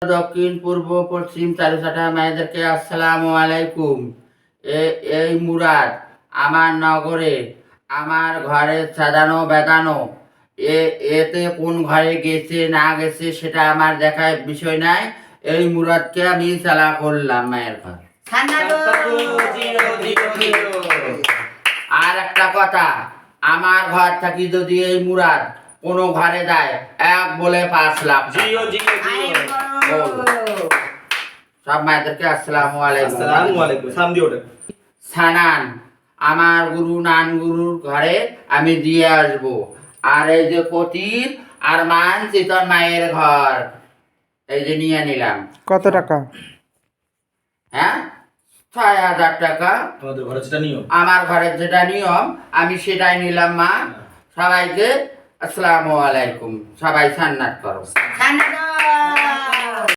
দক্ষিণ পূর্ব পশ্চিম চারুচাটা মায়েদেরকে আসসালামু আলাইকুম। এই মুরাদ আমার নগরে আমার ঘরে সাজানো বেদানো এতে কোন ঘরে গেছে না গেছে সেটা আমার দেখার বিষয় নাই। এই মুরাদকে আমি চালা করলাম মায়ের ঘর। আর একটা কথা, আমার ঘর থাকি যদি এই মুরাদ কোনো ঘরে যায় 1 বলে 5 লাখ। সব মায়েদেরকে আসসালামু আলাইকুম। সানান আমার গুরু নান গুরুর ঘরে আমি দিয়ে আসব। আর এই যে কটির আর মান চিতন মায়ের ঘর এই যে নিয়ে নিলাম। কত টাকা? হ্যাঁ, 6,000 টাকা। আমার ঘরের যেটা নিয়ম আমি সেটাই নিলাম মা। সবাইকে আসসালামু আলাইকুম। সবাই সান্নাত করো।